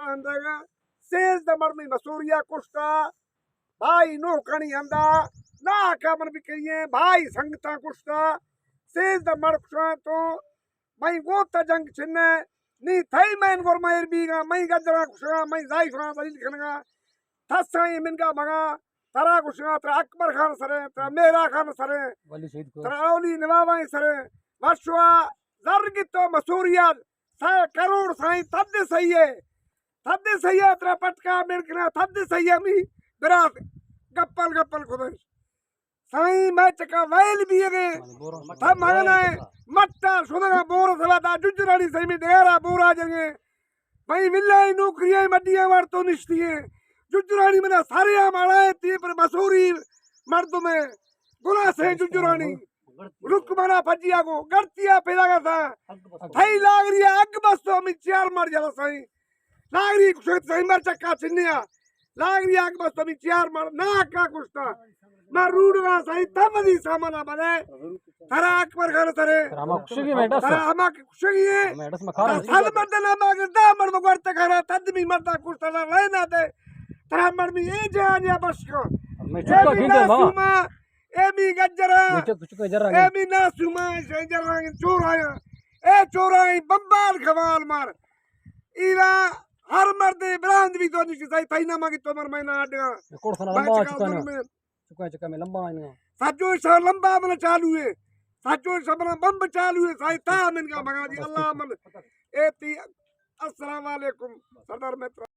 अंदर says the मर्मी Masuriya कुश्ता भाई no कणी अंदा ना कमन भी करिए भाई संगता कुश्ता सेज द मर्द तो मई वो जंग छिन्ने नी थई मैन गोर मयर बीगा मई गजरा कुश्ता मई जाई फ्रा दलील खनगा थसा मिनका मगा तरा कुश्ता तरा अकबर खान सरे तरा मेरा खान सरे तरा औली नवाबाई सरे वर्षवा जर्ग तो मसूरिया 100 करोड़ साई तद सही है तरा पटका मिलकना तद सही है मी बिरात गप्पल खुदा साई मैं चका वैल भी है थम मगना है मट्टा सुदगा बोर सवादा जुजरानी सही में डेरा बोरा जंगे भाई विल्लाई नौकरियां मड्डियां वार तो निश्ती है जुजरानी में सारे हमारा ती पर मसूरी मर्द में गुना से जुजरानी रुक मना फजिया को गड़तिया पेला का था थई लाग रही अग बस तो मी चार मर जाला सही लाग रही कुछ सही मर चक्का छिन्निया लाग रही अग बस तो मी चार मर ना का कुछ था मैं रूडवा सही तब दी सामना बने तरा अकबर खान तरे तरा हमा खुशी है साल मर्दना मगर दा मर मगर तकरा तद मी मरदा कुछ तरा लेना दे तरा मर मी ए जा बस को मैं चुका खिंदे मामा एमी गजरा एमी ना सुमा से जरा चोराया ए चोराई बम्बार खवाल मार इरा हर मर्दे ब्रांड भी तो निश्चित सही थाई ना मागी तो मर महीना आडगा चुका में लंबा आएगा साजो सा लंबा मन चालू है साजो सबना बम चालू है साई ता मन का मगा दी अल्लाह मन एती अस्सलाम वालेकुम सरदार मित्र